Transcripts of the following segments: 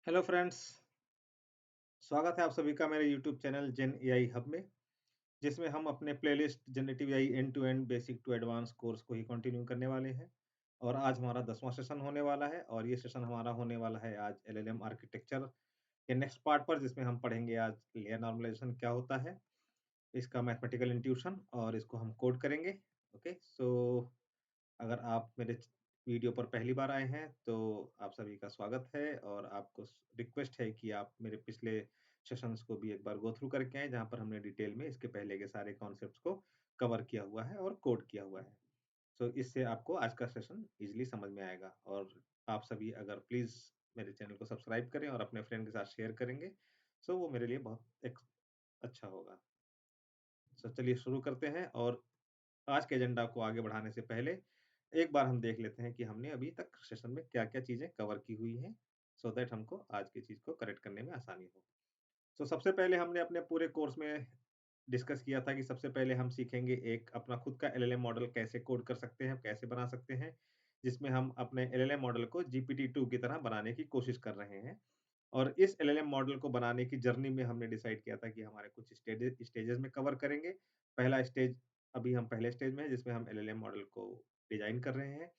Hello friends, स्वागत है आप सभी का मेरे YouTube channel gen AI hub में, जिसमें हम अपने playlist generative AI end to end basic to advance course को ही कंटिन्यू करने वाले हैं। और आज हमारा 10वां सेशन होने वाला है और ये सेशन हमारा होने वाला है आज एलएलएम आर्किटेक्चर के नेक्स्ट पार्ट पर, जिसमें हम पढ़ेंगे आज लेयर नॉर्मलाइजेशन क्या होता है, इसका मैथमेटिकल इंट्यूशन और इसको हम कोड करेंगे। ओके, सो अगर आप मेरे वीडियो पर पहली बार आए हैं तो आप सभी का स्वागत है और आपको रिक्वेस्ट है कि आप मेरे पिछले सेशंस को भी एक बार गो थ्रू करके आए, जहाँ पर हमने डिटेल में इसके पहले के सारे कॉन्सेप्ट्स को कवर किया हुआ है और कोड किया हुआ है। सो इससे आपको आज का सेशन इजीली समझ में आएगा। और आप सभी अगर प्लीज मेरे चैनल को सब्सक्राइब करें और अपने फ्रेंड के साथ शेयर करेंगे, सो वो मेरे लिए बहुत एक अच्छा होगा। सो चलिए शुरू करते हैं। और आज के एजेंडा को आगे बढ़ाने से पहले एक बार हम देख लेते हैं कि हमने अभी तक सेशन में क्या-क्या चीज़ें कवर की हुई हैं, सो दैट हमको आज की चीज़ को करेक्ट करने में आसानी हो। तो सबसे पहले हमने अपने पूरे कोर्स में डिस्कस किया था कि सबसे पहले हम सीखेंगे एक अपना खुद का एलएलएम मॉडल कैसे कोड कर सकते हैं, कैसे बना सकते हैं, जिसमें हम अपने एलएलएम मॉडल को जीपीटी-2 की तरह बनाने की कोशिश कर रहे हैं। और इस एलएलएम मॉडल को बनाने की जर्नी में हमने डिसाइड किया था कि हमारे कुछ स्टेजेस में कवर करेंगे। पहला स्टेज, अभी हम पहले स्टेज में हैं जिसमें हम एलएलएम मॉडल को डिजाइन कर रहे हैं,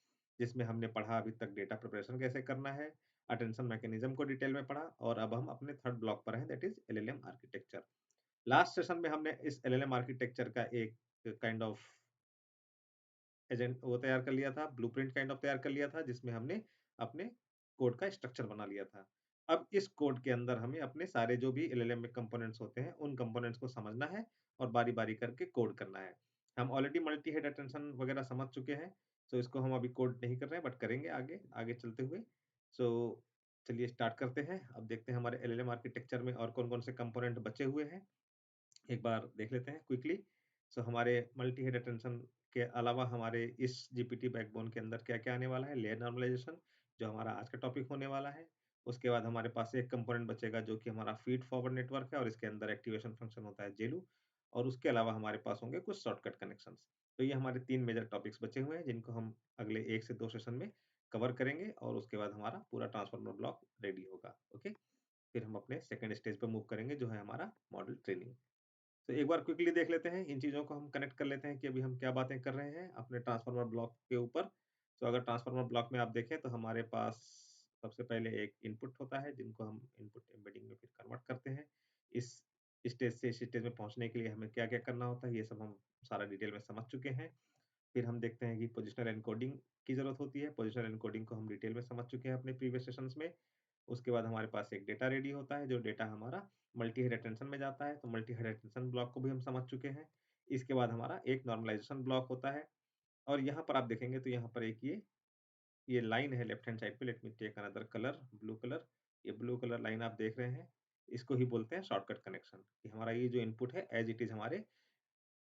जिसमें हमने पढ़ा अभी तक डेटा प्रिपरेशन कैसे करना है, अटेंशन मैकेनिज्म को डिटेल में पढ़ा और अब हम अपने थर्ड ब्लॉक पर हैं, that is LLM architecture. Last session में हमने इस एलएलएम आर्किटेक्चर का एक काइंड ऑफ एजेंट वो तैयार कर लिया था, ब्लूप्रिंट काइंड ऑफ तैयार कर लिया था, जिसमें हमने अपने कोड का स्ट्रक्चर बना लिया था। अब इस कोड के अंदर हमें अपने सारे जो भी एलएलएम में कंपोनेंट्स होते हैं, उन कंपोनेंट्स को समझना है और बारी-बारी करके कोड करना है। हम ऑलरेडी मल्टी हेड अटेंशन वगैरह समझ चुके हैं, सो इसको हम अभी कोड नहीं कर रहे हैं बट करेंगे आगे, आगे चलते हुए। सो चलिए स्टार्ट करते हैं। अब देखते हैं हमारे एलएलएम आर्किटेक्चर में और कौन-कौन से कंपोनेंट बचे हुए हैं। एक बार देख लेते हैं क्विकली। सो हमारे मल्टी हेड अटेंशन के अलावा हमारे इस जीपीटी बैकबोन के अंदर क्या-क्या आने वाला है, लेयर नॉर्मलाइजेशन, जो हमारा आज का टॉपिक होने वाला है। उसके बाद हमारे पास एक कंपोनेंट बचेगा जो कि हमारा फीड फॉरवर्ड नेटवर्क है और इसके अंदर एक्टिवेशन फंक्शन होता है जेलू। और उसके अलावा हमारे पास होंगे कुछ शॉर्टकट कनेक्शंस। तो ये हमारे 3 मेजर टॉपिक्स बचे हुए हैं, जिनको हम अगले 1 से 2 सेशन में कवर करेंगे और उसके बाद हमारा पूरा ट्रांसफार्मर ब्लॉक रेडी होगा। ओके? फिर हम अपने सेकंड स्टेज पे मूव करेंगे, जो है हमारा मॉडल ट्रेनिंग। तो एक बार क्विकली देख लेते हैं, इन चीज़ों को हम कनेक्ट कर लेते हैं कि अभी हम क्या बातें कर रहे हैं अपने ट्रांसफार्मर ब्लॉक के ऊपर। तो अगर ट्रांसफार्मर ब्लॉक में आप देखें तो हमारे पास सबसे पहले एक इनपुट होता है, जिनको हम इनपुट एम्बेडिंग में फिर कन्वर्ट करते हैं। इस स्टेज से इस स्टेज में पहुँचने के लिए हमें क्या-क्या करना होता है, ये सब हम सारा डिटेल में समझ चुके हैं। फिर हम देखते हैं कि पोजिशनल एन्कोडिंग की ज़रूरत होती है। पोजिशनल एन्कोडिंग को हम डिटेल में समझ चुके हैं अपने प्रीवियस सेशंस में। उसके बाद हमारे पास एक डेटा रेडी होता है, जो डेटा हमारा मल्टी हेड अटेंशन में जाता है, तो मल्टी हेड अटेंशन ब्लॉक को भी हम समझ चुके हैं। इसके बाद हमारा एक नॉर्मलाइज़ेशन ब्लॉक होता है और यहाँ पर आप देखेंगे तो यहाँ पर एक ये लाइन है लेफ्ट हैंड साइड पे, let me take another colour, blue colour. ये ब्लू कलर लाइन आप देख रहे हैं, इसको ही बोलते हैं शॉर्टकट कनेक्शन। कि हमारा ये जो इनपुट है एज़ इट इज़ हमारे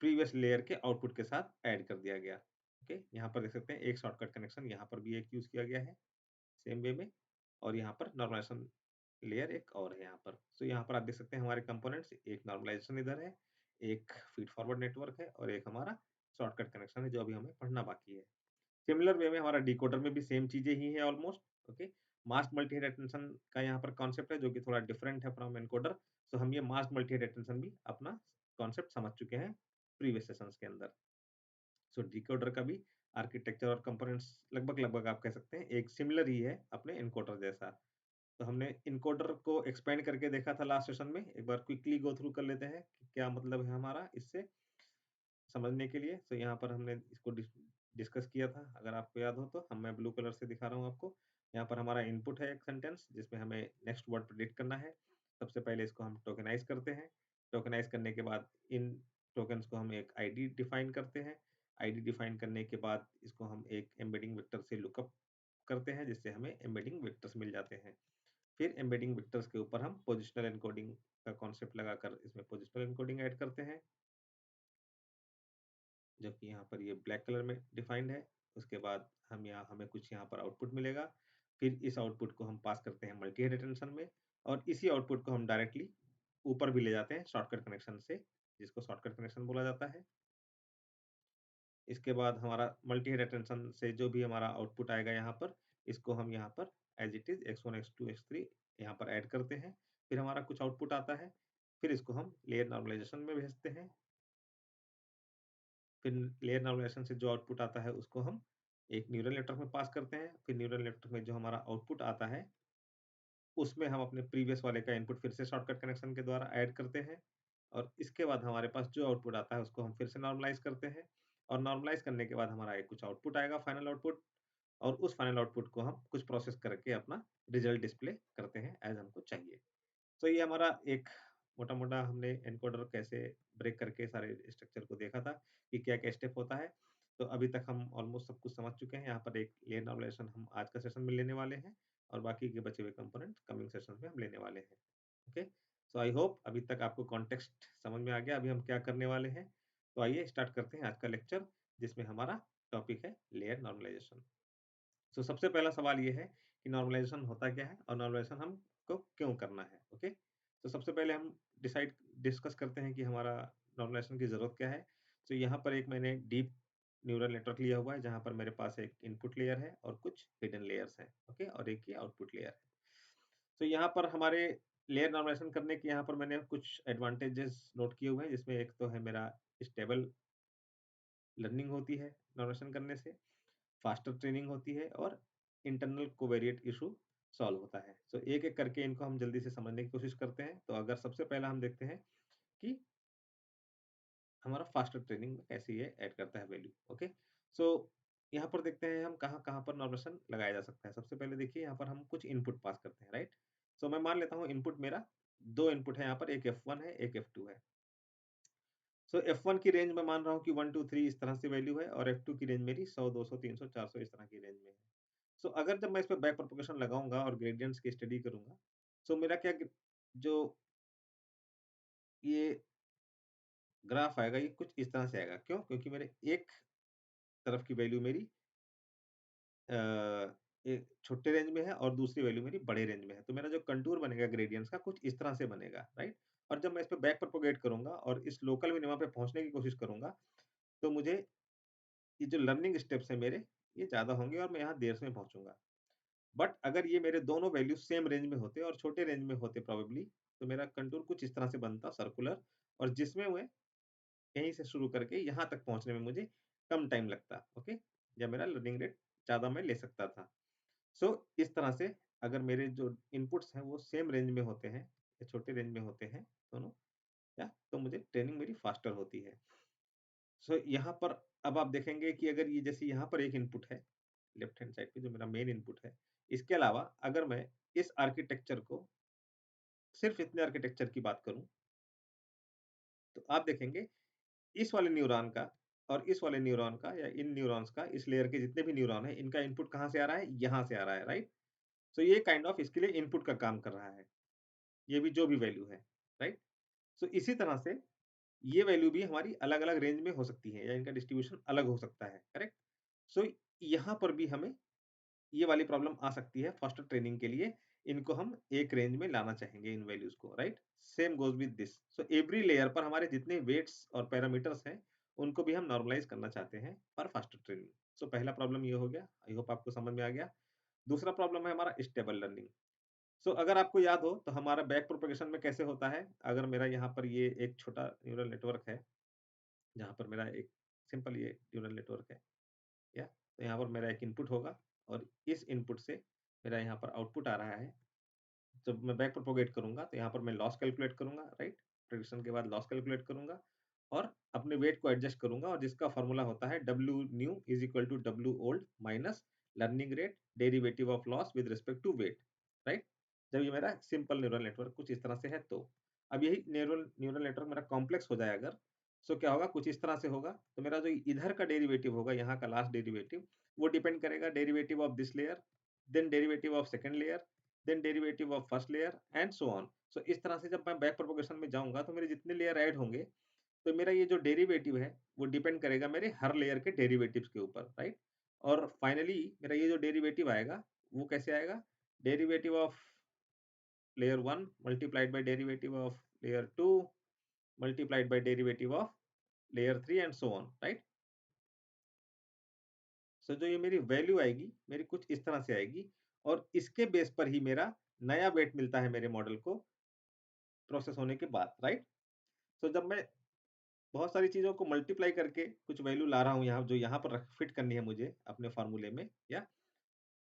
प्रीवियस लेयर के आउटपुट के साथ ऐड कर दिया गया। ओके, यहाँ पर देख सकते हैं एक शॉर्टकट कनेक्शन यहाँ पर भी एक यूज़ किया गया है, सेम वे में। और यहाँ पर नॉर्मलाइजेशन लेयर एक और है यहाँ पर। सो यहाँ पर आप देख सकते हैं हमारे कंपोनेंट्स, एक नॉर्मलाइजेशन इधर है, एक फीड फॉरवर्ड नेटवर्क है और एक हमारा शॉर्टकट कनेक्शन है, जो अभी हमें पढ़ना बाकी है। सिमिलर वे में हमारा डिकोडर में भी सेम चीज़ें ही है almost. Okay, mask multi head attention का यहाँ पर कॉन्सेप्ट है, जो कि थोड़ा डिफरेंट है फ्रॉम एनकोडर। सो हम ये मास्क मल्टी हेड अटेंशन भी अपना कॉन्सेप्ट समझ चुके हैं प्रीवियस सेशंस के अंदर। सो डिकोडर का भी आर्किटेक्चर और कंपोनेंट्स लगभग-लगभग आप कह सकते हैं एक सिमिलर ही है अपने एनकोडर जैसा। तो हमने इनकोडर को एक्सपेंड करके देखा था लास्ट सेशन में। एक बार क्विकली गो थ्रू कर लेते हैं कि क्या मतलब है हमारा इससे समझने के लिए। तो यहाँ पर हमने इसको डिस्कस किया था, अगर आपको याद हो तो। मैं ब्लू कलर से दिखा रहा हूँ आपको। यहाँ पर हमारा इनपुट है एक सेंटेंस, जिसमें हमें नेक्स्ट वर्ड प्रेडिक्ट करना है। सबसे पहले इसको हम टोकेनाइज़ करते हैं। टोकेनाइज़ करने के बाद इन टोकन्स को हम एक आईडी डिफाइन करते हैं। आईडी डिफाइन करने के बाद इसको हम एक एम्बेडिंग वेक्टर से लुकअप करते हैं, जिससे हमें एम्बेडिंग वेक्टर्स मिल जाते हैं। फिर एम्बेडिंग वेक्टर्स के ऊपर हम पोजिशनल एन्कोडिंग का कॉन्सेप्ट लगाकर इसमें पोजिशनल एन्कोडिंग ऐड करते हैं, जो कि यहाँ पर ये ब्लैक कलर में डिफाइंड है। उसके बाद हमें कुछ यहाँ पर आउटपुट मिलेगा। फिर इस आउटपुट को हम पास करते हैं मल्टी हेड अटेंशन में और इसी आउटपुट को हम डायरेक्टली ऊपर भी ले जाते हैं शॉर्टकट कनेक्शन से, जिसको शॉर्टकट कनेक्शन बोला जाता है। इसके बाद हमारा मल्टी हेड अटेंशन से जो भी हमारा आउटपुट आएगा यहाँ पर, इसको हम यहाँ पर as it is x1 x2 x3 यहाँ पर ऐड करते हैं, फिर हमारा कुछ आउटपुट आता है, फिर इसको हम लेयर नॉर्मलाइजेशन में भेजते हैं, फिर लेयर नॉर्मलाइजेशन से जो आउटपुट आता है उसको हम एक न्यूरल नेटवर्क में पास करते हैं, फिर न्यूरल नेटवर्क में जो हमारा आउटपुट आता है उसमें हम अपने प्रीवियस वाले का इनपुट फिर से शॉर्टकट कनेक्शन के द्वारा ऐड करते हैं, और इसके बाद हमारे पास जो आउटपुट आता है उसको हम फिर से नॉर्मलाइज करते हैं, और नॉर्मलाइज करने के बाद हमारा एक कुछ आउटपुट आएगा फाइनल आउटपुट, और उस फाइनल आउटपुट को हम कुछ प्रोसेस करके अपना रिजल्ट डिस्प्ले करते हैं एज हमको चाहिए। तो ये हमारा एक मोटा-मोटा हमने एनकोडर कैसे ब्रेक करके सारे स्ट्रक्चर को देखा था कि क्या-क्या स्टेप होता है। तो अभी तक हम ऑलमोस्ट सब कुछ समझ चुके हैं। यहाँ पर एक लेयर नॉर्मलाइजेशन हम आज का सेशन में लेने वाले हैं, और बाकी के बचे हुए कंपोनेंट कमिंग सेशंस में हम लेने वाले हैं। ओके, सो आई होप अभी तक आपको कॉन्टेक्स्ट समझ में आ गया अभी हम क्या करने वाले हैं। तो आइए स्टार्ट करते हैं आज का लेक्चर, जिसमें हमारा टॉपिक है लेयर नॉर्मलाइजेशन। सो सबसे पहला सवाल ये है कि नॉर्मलाइजेशन होता क्या है और नॉर्मलाइजेशन हमको क्यों करना है। ओके, तो सबसे पहले हम डिस्कस करते हैं कि हमारा नॉर्मलाइजेशन की ज़रूरत क्या है। तो यहाँ पर एक मैंने डीप न्यूरल नेटवर्क लिया हुआ है, जहाँ पर मेरे पास एक इनपुट लेयर है और कुछ हिडन लेयर्स हैं। ओके, और एक ये आउटपुट लेयर है। तो यहाँ पर हमारे लेयर नॉर्मलाइजेशन करने के यहाँ पर मैंने कुछ एडवांटेजेस नोट किए हुए हैं, जिसमें एक तो है मेरा स्टेबल लर्निंग होती है नॉर्मलाइजेशन करने से, फास्टर ट्रेनिंग होती है, और इंटरनल कोवेरिएट इशू सॉल्व होता है। तो एक-एक करके इनको हम जल्दी से समझने की कोशिश करते हैं। तो अगर सबसे पहला हम देखते हैं कि हमारा फास्टर ट्रेनिंग में कैसे ये ऐड करता है वैल्यू। ओके, सो यहाँ पर देखते हैं हम कहाँ-कहाँ पर नॉर्मलाइजेशन लगाया जा सकता है। सबसे पहले देखिए यहाँ पर हम कुछ इनपुट पास करते हैं, राइट? सो मैं मान लेता हूँ इनपुट मेरा 2 इनपुट है यहाँ पर, एक F1 है, एक F2 है। सो F1 की रेंज मैं मान रहा हूँ कि 1, 2, 3 इस तरह से वैल्यू है, और F2 की रेंज मेरी 100, 200, 300, 400 इस तरह की रेंज में है। सो अगर जब मैं इस पे बैक प्रोपगेशन लगाऊंगा और ग्रेडियंट्स की स्टडी करूंगा, सो मेरा क्या जो ये ग्राफ आएगा ये कुछ इस तरह से आएगा। क्यों? क्योंकि मेरे एक तरफ की वैल्यू मेरी एक छोटे रेंज में है और दूसरी वैल्यू मेरी बड़े रेंज में है। तो मेरा जो कंटूर बनेगा ग्रेडियंट्स का कुछ इस तरह से बनेगा, राइट? और जब मैं इस पे बैक प्रोपगेट करूंगा और इस लोकल मिनिमा पे पहुंचने की कोशिश करूंगा, तो मुझे ये जो लर्निंग स्टेप्स है मेरे, ये ज्यादा होंगे और मैं यहाँ देर से पहुंचूंगा। बट अगर ये मेरे दोनों वैल्यू सेम रेंज में होते और छोटे रेंज में होते प्रोबेबली, तो मेरा कंटूर कुछ इस तरह से बनता सर्कुलर, और जिसमें मैं यहीं से शुरू करके यहाँ तक पहुँचने में मुझे कम टाइम लगता। ओके, या मेरा लर्निंग रेट ज़्यादा मैं ले सकता था। सो इस तरह से अगर मेरे जो इनपुट्स हैं वो सेम रेंज में होते हैं या छोटे रेंज में होते हैं दोनों, या तो मुझे ट्रेनिंग मेरी फास्टर होती है। सो यहाँ पर अब आप देखेंगे कि अगर ये जैसे यहाँ पर एक इनपुट है लेफ्ट हैंड साइड पे जो मेरा मेन इनपुट है, इसके अलावा अगर मैं इस आर्किटेक्चर को सिर्फ इतने आर्किटेक्चर की बात करूं, तो आप देखेंगे इस वाले न्यूरॉन का और इस वाले न्यूरॉन का या इन न्यूरॉन्स का, इस लेयर के जितने भी न्यूरॉन है, इनका इनपुट कहाँ से आ रहा है? यहाँ से आ रहा है, राइट? सो ये काइंड ऑफ इसके लिए इनपुट का काम कर रहा है, ये भी जो भी वैल्यू है, राइट? सो इसी तरह से ये वैल्यू भी हमारी अलग-अलग रेंज में हो सकती है या इनका डिस्ट्रीब्यूशन अलग हो सकता है, करेक्ट? सो यहाँ पर भी हमें ये वाली प्रॉब्लम आ सकती है फास्टर ट्रेनिंग के लिए। इनको हम एक रेंज में लाना चाहेंगे इन वैल्यूज को, right? Same goes with this. So every layer पर हमारे जितने वेट्स और पैरामीटर्स हैं उनको भी हम नॉर्मलाइज करना चाहते हैं फॉर फास्टर ट्रेनिंग। सो पहला प्रॉब्लम ये हो गया, आई होप आपको समझ में आ गया। दूसरा प्रॉब्लम है हमारा स्टेबल लर्निंग। सो अगर आपको याद हो तो हमारा बैक प्रोपगेशन में कैसे होता है, अगर मेरा यहाँ पर ये एक छोटा न्यूरल नेटवर्क है, जहाँ पर मेरा एक सिंपल ये न्यूरल नेटवर्क है, या तो यहाँ पर मेरा एक इनपुट होगा और इस इनपुट से मेरा यहाँ पर आउटपुट आ रहा है। जब मैं बैक प्रोपोगेट करूँगा तो यहाँ पर मैं लॉस कैलकुलेट करूँगा, राइट? प्रिडिक्शन के बाद लॉस कैलकुलेट करूँगा और अपने वेट को एडजस्ट करूँगा, और जिसका फॉर्मूला होता है W new is equal to W old minus learning rate derivative of loss with respect to weight, right? जब ये मेरा सिंपल न्यूरल नेटवर्क कुछ इस तरह से है, तो अब यही न्यूरल न्यूरल नेटवर्क मेरा कॉम्प्लेक्स हो जाए अगर, सो क्या होगा, कुछ इस तरह से होगा। तो मेरा जो इधर का डेरिवेटिव होगा, यहाँ का लास्ट डेरिवेटिव, वो डिपेंड करेगा derivative of this layer, then derivative of second layer, then derivative of first layer and so on. So इस तरह से जब मैं बैक प्रोपगेशन में जाऊंगा तो मेरे जितने लेयर ऐड होंगे, तो मेरा ये जो डेरिवेटिव है वो डिपेंड करेगा मेरे हर लेयर के डेरिवेटिव्स के ऊपर, राइट? और फाइनली मेरा ये जो डेरिवेटिव आएगा वो कैसे आएगा? Derivative of layer 1 multiplied by derivative of layer 2 multiplied by derivative of layer 3 and so on, right? So जो ये मेरी वैल्यू आएगी मेरी कुछ इस तरह से आएगी, और इसके बेस पर ही मेरा नया वेट मिलता है मेरे मॉडल को प्रोसेस होने के बाद, राइट? तो जब मैं बहुत सारी चीज़ों को मल्टीप्लाई करके कुछ वैल्यू ला रहा हूँ यहाँ, जो यहाँ पर फिट करनी है मुझे अपने फ़ॉर्मूले में, या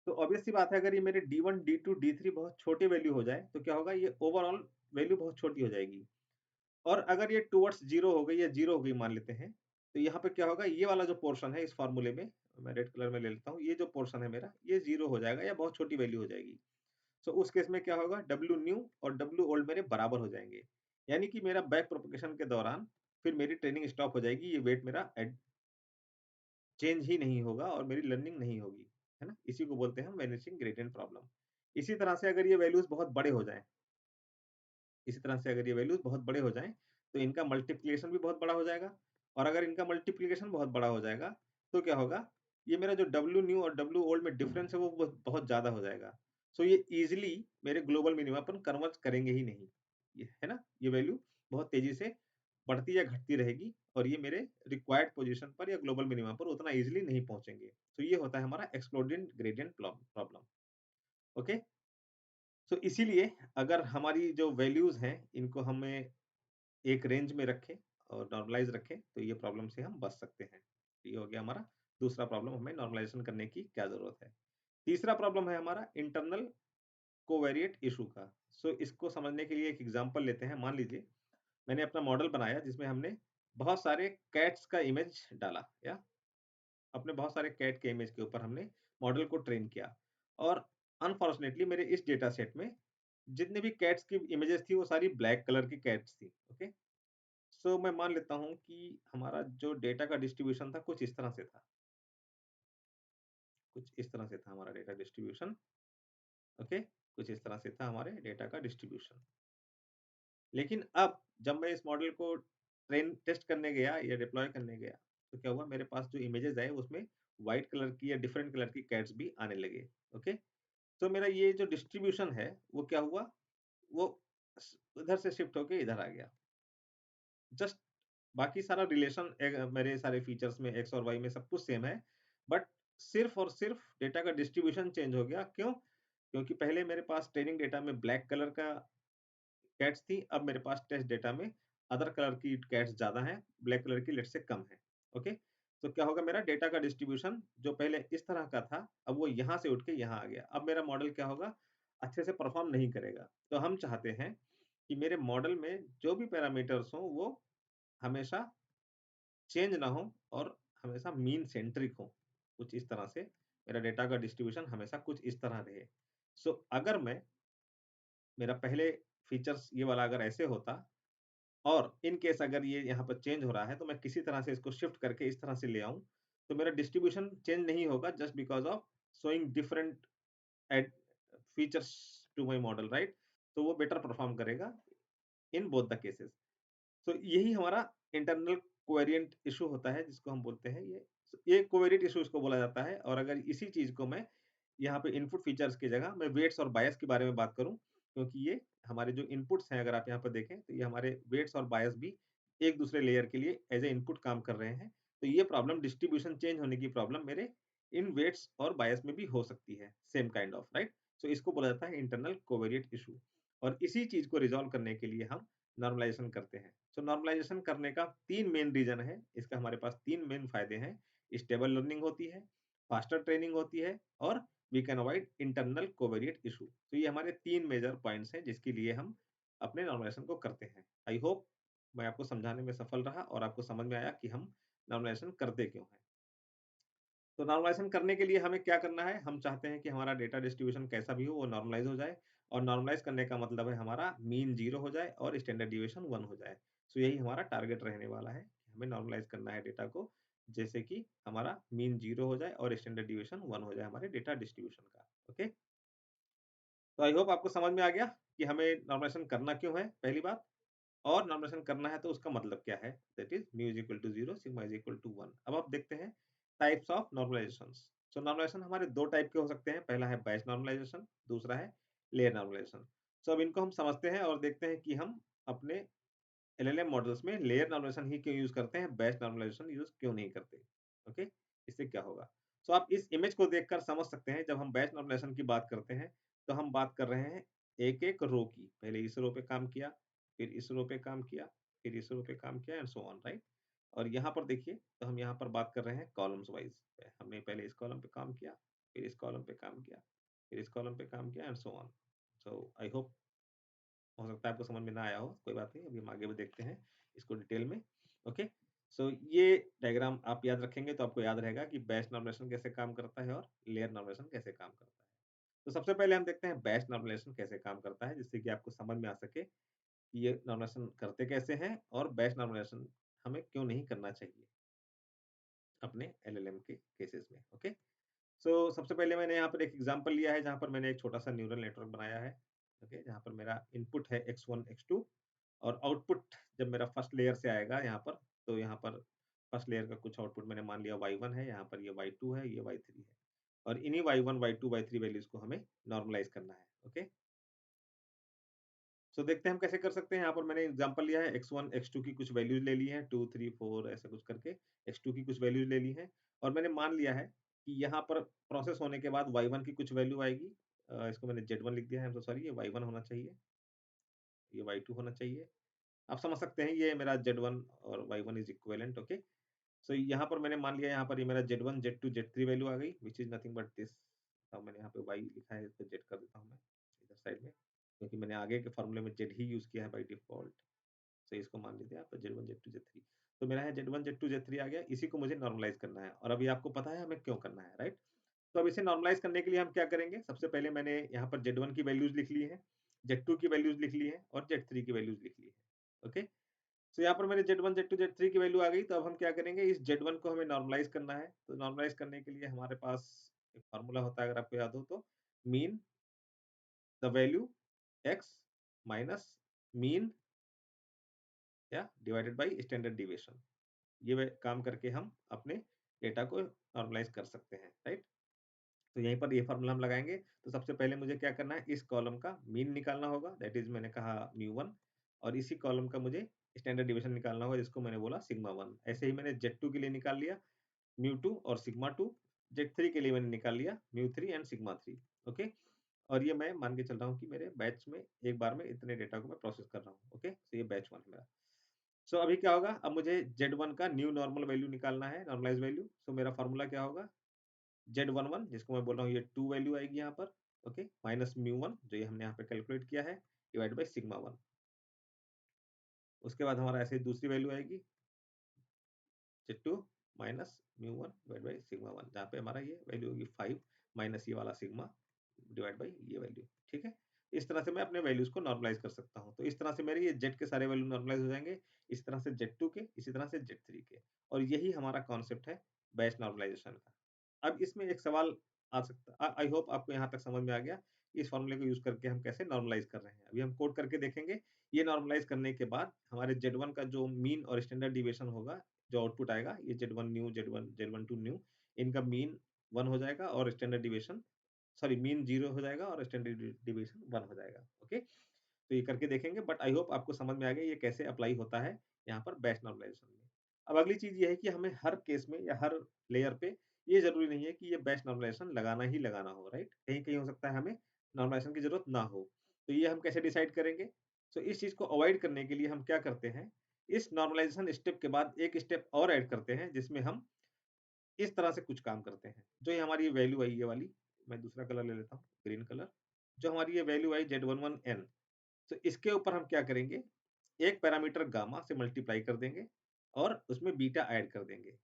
तो ऑब्वियस सी बात है, अगर ये मेरे D1, D2, D3 बहुत छोटे वैल्यू हो जाए, तो क्या होगा, ये ओवरऑल वैल्यू बहुत छोटी हो जाएगी। और अगर ये टुवर्ड्स 0 हो गई या 0 हो गई मान लेते हैं, तो यहाँ पे क्या होगा, ये वाला जो पोर्शन है इस फ़ॉर्मूले में, मैं रेड कलर में ले लेता हूँ, ये जो पोर्शन है मेरा, ये 0 हो जाएगा या बहुत छोटी वैल्यू हो जाएगी। सो उस केस में क्या होगा, W न्यू और W ओल्ड मेरे बराबर हो जाएँगे। यानी कि मेरा बैक प्रोपगेशन के दौरान फिर मेरी ट्रेनिंग स्टॉप हो जाएगी, ये वेट मेरा चेंज ही नहीं होगा और मेरी लर्निंग नहीं होगी, है ना? इसी को बोलते हैं हम वैनिशिंग ग्रेडिएंट प्रॉब्लम। इसी तरह से अगर ये वैल्यूज़ बहुत बड़े हो जाएँ, इसी तरह से अगर ये वैल्यूज़ बहुत बड़े हो जाएँ, तो इनका मल्टीप्लिकेशन भी बहुत बड़ा हो जाएगा, और अगर इनका मल्टीप्लिकेशन बहुत बड़ा हो जाएगा, तो क्या होगा, ये मेरा जो W न्यू और W ओल्ड में डिफरेंस है वो बहुत ज़्यादा हो जाएगा। सो ये ईज़िली मेरे ग्लोबल मिनिमा पर कन्वर्ज करेंगे ही नहीं। ये है ना? ये वैल्यू बहुत तेज़ी से बढ़ती या घटती रहेगी, और ये मेरे रिक्वायर्ड पोज़ीशन पर या ग्लोबल मिनिमा पर उतना ईज़िली नहीं पहुँचेंगे। तो ये होता है हमारा एक्सप्लोडेंट ग्रेडिएंट प्रॉब्लम। ओके? सो इसीलिए अगर हमारी जो वैल्यूज़ हैं, इनको हमें एक रेंज में रखें और नॉर्मलाइज़ रखें, तो ये प्रॉब्लम से हम बच सकते हैं। ये हो गया हमारा दूसरा प्रॉब्लम, हमें नॉर्मलाइज़ेशन करने की क्या ज़रूरत है। तीसरा प्रॉब्लम है हमारा इंटरनल कोवेरिएट इश्यू का। सो इसको समझने के लिए एक एग्ज़ाम्पल लेते हैं। मान लीजिए मैंने अपना मॉडल बनाया जिसमें हमने बहुत सारे कैट्स का इमेज डाला, या अपने बहुत सारे कैट के इमेज के ऊपर हमने मॉडल को ट्रेन किया, और अनफॉर्चुनेटली मेरे इस डेटा सेट में जितने भी कैट्स की इमेजेस थी वो सारी ब्लैक कलर की कैट्स थी। ओके, सो मैं मान लेता हूँ कि हमारा जो डेटा का डिस्ट्रीब्यूशन था कुछ इस तरह से था, कुछ इस तरह से था हमारा डेटा डिस्ट्रीब्यूशन। ओके, कुछ इस तरह से था हमारे डेटा का डिस्ट्रीब्यूशन। लेकिन अब जब मैं इस मॉडल को ट्रेन टेस्ट करने गया या डिप्लॉय करने गया, तो क्या हुआ, मेरे पास जो इमेजेस आए उसमें व्हाइट कलर की या डिफरेंट कलर की कैट्स भी आने लगे। ओके, तो मेरा ये जो डिस्ट्रीब्यूशन है वो क्या हुआ, वो उधर से शिफ्ट होके इधर आ गया। जस्ट बाकी सारा रिलेशन मेरे सारे फीचर्स में एक्स और वाई में सब कुछ सेम है, बट सिर्फ और सिर्फ डेटा का डिस्ट्रीब्यूशन चेंज हो गया। क्यों? क्योंकि पहले मेरे पास ट्रेनिंग डेटा में ब्लैक कलर का कैट्स थी, अब मेरे पास टेस्ट डेटा में अदर कलर की कैट्स ज़्यादा हैं, ब्लैक कलर की लेट्स से कम है। ओके? तो क्या होगा, मेरा डेटा का डिस्ट्रीब्यूशन जो पहले इस तरह का था, अब वो यहाँ से उठ के यहाँ आ गया। अब मेरा मॉडल क्या होगा, अच्छे से परफ़ॉर्म नहीं करेगा। तो हम चाहते हैं कि मेरे मॉडल में जो भी पैरामीटर्स हों, वो हमेशा चेंज ना हो और हमेशा मीन सेंट्रिक हो। कुछ इस तरह से मेरा डेटा का डिस्ट्रीब्यूशन हमेशा कुछ इस तरह रहे। सो अगर मैं मेरा पहले फीचर्स ये वाला अगर ऐसे होता, और इन केस अगर ये यहाँ पर चेंज हो रहा है, तो मैं किसी तरह से इसको शिफ्ट करके इस तरह से ले आऊँ, तो मेरा डिस्ट्रीब्यूशन चेंज नहीं होगा, just because of showing different ad features to my model, right? तो वो बेटर परफॉर्म करेगा इन बोथ द केसेस। तो यही हमारा इंटरनल कोवेरिएंट इश्यू होता है, जिसको हम बोलते हैं ये कोवेरिएंट इश्यू इसको बोला जाता है। और अगर इसी चीज़ को मैं यहाँ पे इनपुट फीचर्स की जगह मैं वेट्स और बायस के बारे में बात करूँ, क्योंकि ये हमारे जो इनपुट्स हैं, अगर आप यहाँ पर देखें, तो ये हमारे वेट्स और बायस भी एक दूसरे लेयर के लिए एज़ ए इनपुट काम कर रहे हैं। तो ये प्रॉब्लम, डिस्ट्रीब्यूशन चेंज होने की प्रॉब्लम, मेरे इन वेट्स और बायस में भी हो सकती है, सेम काइंड ऑफ, राइट? सो इसको बोला जाता है इंटरनल कोवेरिएंट इश्यू, और इसी चीज़ को रिज़ॉल्व करने के लिए हम नॉर्मलाइज़ेशन करते हैं। सो नॉर्मलाइज़ेशन करने का 3 मेन रीज़न है, इसका हमारे पास 3 मेन फ़ायदे हैं। स्टेबल लर्निंग होती है, फास्टर ट्रेनिंग होती है, और we can avoid internal covariant issue. तो ये हमारे 3 मेजर पॉइंट्स हैं जिसके लिए हम अपने नॉर्मलाइज़ेशन को करते हैं। आई होप मैं आपको समझाने में सफल रहा और आपको समझ में आया कि हम नॉर्मलाइज़ेशन करते क्यों हैं। तो नॉर्मलाइज़ेशन करने के लिए हमें क्या करना है? हम चाहते हैं कि हमारा डेटा डिस्ट्रीब्यूशन कैसा भी हो वो नॉर्मलाइज़ हो जाए, और नॉर्मलाइज़ करने का मतलब है हमारा मीन 0 हो जाए और स्टैंडर्ड डेविएशन 1 हो जाए। सो यही हमारा टारगेट रहने वाला है। हमें नॉर्मलाइज़ करना है डेटा को, जैसे कि हमारा मीन 0 हो जाए और स्टैंडर्ड डेविएशन 1 हो जाए हमारे डेटा डिस्ट्रीब्यूशन का। ओके? तो आई होप आपको समझ में आ गया कि हमें नॉर्मलाइज़ेशन करना क्यों है, पहली बात। और नॉर्मलाइज़ेशन करना है तो उसका मतलब क्या है? That is mu is equal to 0, sigma is equal to 1। अब आप देखते हैं types of normalisations. So normalisation हमारे 2 टाइप के हो सकते हैं। पहला है बैच नॉर्मलाइज़ेशन, दूसरा है लेयर नॉर्मलाइज़ेशन। सो अब इनको हम समझते हैं और देखते हैं कि हम अपने एलएलएम मॉडल्स में लेयर नॉर्मलाइज़ेशन ही क्यों यूज़ करते हैं, बैच नॉर्मलाइज़ेशन यूज़ क्यों नहीं करते? ओके? इससे क्या होगा? सो आप इस इमेज को देखकर समझ सकते हैं जब हम बैच नॉर्मलाइजेशन की बात करते हैं, तो हम बात कर रहे हैं एक-एक रो की। पहले इस रो पे काम किया, फिर इस रो पे काम किया, फिर इस रो पे काम किया एंड सो ऑन, राइट? और यहाँ पर देखिए, तो हम यहाँ पर बात कर रहे हैं कॉलम्स वाइज़। हमने पहले इस कॉलम पे काम किया, फिर इस कॉलम पे काम किया, फिर इस कॉलम पे काम किया and so on. So I hope हो सकता है आपको समझ में ना आया हो, कोई बात नहीं, अभी हम आगे भी देखते हैं इसको डिटेल में। ओके, सो ये डायग्राम आप याद रखेंगे तो आपको याद रहेगा कि बैच नॉर्मलाइजेशन कैसे काम करता है और लेयर नॉर्मलाइजेशन कैसे काम करता है। तो सबसे पहले हम देखते हैं बैच नॉर्मलाइजेशन कैसे काम करता है, जिससे कि आपको समझ में आ सके कि ये नॉर्मलाइजेशन करते कैसे हैं और बैच नॉर्मलाइजेशन हमें क्यों नहीं करना चाहिए अपने एलएलएम के केसेस में। ओके, सो सबसे पहले मैंने यहाँ पर एक एग्जांपल लिया है जहाँ पर मैंने एक छोटा सा न्यूरल नेटवर्क बनाया है। ओके, जहाँ पर मेरा इनपुट है x1 x2 और आउटपुट जब मेरा फर्स्ट लेयर से आएगा यहाँ पर, तो यहाँ पर फर्स्ट लेयर का कुछ आउटपुट मैंने मान लिया y1 है, यहाँ पर ये y2 है, ये y3 है और इन्हीं y1 y2 y3 वैल्यूज को हमें नॉर्मलाइज करना है। ओके, सो देखते हैं हम कैसे कर सकते हैं। यहाँ पर मैंने एग्जांपल लिया है x1 x2 की कुछ वैल्यूज ले ली हैं, 2 3 4 ऐसे कुछ करके x2 की कुछ वैल्यूज ले ली हैं और मैंने मान लिया है कि यहाँ पर प्रोसेस होने के बाद y1 की कुछ वैल्यू आएगी। इसको मैंने z1 लिख दिया है, तो सॉरी ये y1 होना चाहिए, ये y2 होना चाहिए। आप समझ सकते हैं ये मेरा Z1 और Y1 इज़ इक्विवेलेंट। ओके, सो यहाँ पर मैंने मान लिया यहाँ पर ये मेरा Z1 Z2 Z3 वैल्यू आ गई which is nothing but this. अब मैंने यहाँ पे Y लिखा है, इसको Z कर देता हूँ मैं इधर साइड में, क्योंकि मैंने आगे के फॉर्मूले में Z ही यूज़ किया है बाय डिफ़ॉल्ट। सो इसको मान लीजिए आप Z1 Z2 Z3। तो मेरा है Z1 Z2 Z3 आ गया, इसी को मुझे नॉर्मलाइज़ करना है और अभी आपको पता है हमें क्यों करना है, राइट? तो अब इसे नॉर्मलाइज़ करने के लिए हम क्या करेंगे? सबसे पहले मैंने यहाँ पर Z1 की वैल्यूज़ लिख ली है, Z2 की वैल्यूज़ लिख ली है और Z3 की वैल्यूज़ लिख ली है। ओके? तो यहाँ पर मेरे Z1, Z2, Z3 की वैल्यू आ गई, तो अब हम क्या करेंगे, इस Z1 को हमें नॉर्मलाइज़ करना है। तो नॉर्मलाइज़ करने के लिए हमारे पास एक फ़ॉर्मूला होता है, अगर आपको याद हो तो, mean the value x minus mean या डिवाइडेड बाय स्टैंडर्ड डेविएशन। ये वे काम करके हम अपने डेटा को नॉर्मलाइज़ कर सकते हैं, राइट? तो यहीं पर ये फ़ॉर्मूला हम लगाएँगे। तो सबसे पहले मुझे क्या करना है, इस कॉलम का मीन निकालना होगा, दैट इज़ मैंने कहा म्यू1 और इसी कॉलम का मुझे स्टैंडर्ड डिविएशन निकालना होगा, जिसको मैंने बोला सिग्मा 1। ऐसे ही मैंने Z2 के लिए निकाल लिया म्यू2 और सिग्मा 2, Z3 के लिए मैंने निकाल लिया म्यू3 एंड सिग्मा 3। ओके? और ये मैं मान के चल रहा हूँ कि मेरे बैच में एक बार में इतने डेटा को मैं प्रोसेस कर रहा हूँ। ओके? तो ये बैच 1 है मेरा। सो अभी क्या होगा, अब मुझे Z1 का न्यू नॉर्मल वैल्यू निकालना है, नॉर्मलाइज़्ड वैल्यू। सो मेरा फ़ॉर्मूला क्या होगा, Z11 जिसको मैं बोल रहा हूँ, ये 2 वैल्यू आएगी यहाँ पर। ओके, माइनस म्यू1 जो ये हमने यहाँ पे कैलकुलेट किया है, डिवाइड बाय सिग्मा 1। उसके बाद हमारा ऐसे ही दूसरी वैल्यू आएगी Z2 minus mu one divide by sigma 1, जहाँ पे हमारा ये वैल्यू होगी 5 माइनस ये वाला सिग्मा डिवाइड बाय ये वैल्यू। ठीक है, इस तरह से मैं अपने वैल्यूज को नॉर्मलाइज कर सकता हूँ। तो इस तरह से मेरे ये Z के सारे वैल्यू नॉर्मलाइज हो जाएंगे, इस तरह से Z2 के, इसी तरह से Z3 के। और यही हमारा कॉन्सेप्ट है बैच नॉर्मलाइजेशन का। अब इसमें एक सवाल आ सकता, आई होप आपको यहाँ तक समझ में आ गया, इस फॉर्मूले को यूज करके हम कैसे नॉर्मलाइज कर रहे हैं। अभी हम कोड करके देखेंगे। ये नॉर्मलाइज करने के बाद हमारे Z1 का जो मीन और स्टैंडर्ड डिविएशन होगा, जो आउटपुट आएगा, ये Z1 न्यू, Z12 न्यू, इनका मीन 1 हो जाएगा और स्टैंडर्ड डिविएशन, सॉरी, मीन 0 हो जाएगा और स्टैंडर्ड डिविएशन 1 हो जाएगा। ओके, तो ये करके देखेंगे, बट आई होप आपको समझ में आ गया ये कैसे अप्लाई होता है यहाँ पर बैच नॉर्मलाइजेशन में। अब अगली चीज़ ये है कि हमें हर केस में या हर लेयर पे ये ज़रूरी नहीं है कि ये बैच नॉर्मलाइजेशन लगाना ही लगाना हो, राइट? कहीं-कहीं हो सकता है हमें नॉर्मलाइजेशन की ज़रूरत ना हो। तो ये हम कैसे डिसाइड करेंगे? सो इस चीज़ को अवॉइड करने के लिए हम क्या करते हैं, इस नॉर्मलाइजेशन स्टेप के बाद एक स्टेप और ऐड करते हैं, जिसमें हम इस तरह से कुछ काम करते हैं। जो ये हमारी वैल्यू आई ये वाली, मैं दूसरा कलर ले लेता हूँ, ग्रीन कलर। जो हमारी ये वैल्यू आई Z11N, तो इसके ऊपर हम क्या करेंगे, एक पैरामीटर गामा से मल्टीप्लाई कर देंगे और उसमें बीटा ऐड कर देंगे।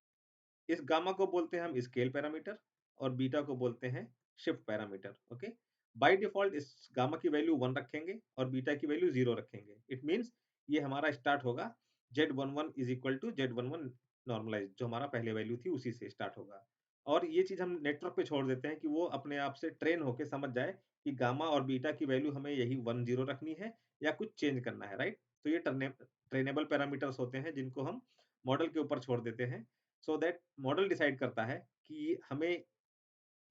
इस गामा को बोलते हैं हम स्केल पैरामीटर और बीटा को बोलते हैं shift parameter. Okay, by default इस गामा की वैल्यू 1 रखेंगे और बीटा की वैल्यू 0 रखेंगे। इट मींस ये हमारा स्टार्ट होगा Z11 is equal to Z11 normalise, जो हमारा पहले वैल्यू थी उसी से स्टार्ट होगा। और ये चीज हम नेटवर्क पे छोड़ देते हैं कि वो अपने आप से ट्रेन होके समझ जाए कि गामा और बीटा की वैल्यू हमें यही 1 0 रखनी है या कुछ चेंज करना है, राइट? तो ये ट्रेनेबल पैरामीटर्स होते हैं जिनको हम मॉडल के ऊपर छोड़ देते हैं, सो दैट मॉडल डिसाइड करता है कि हमें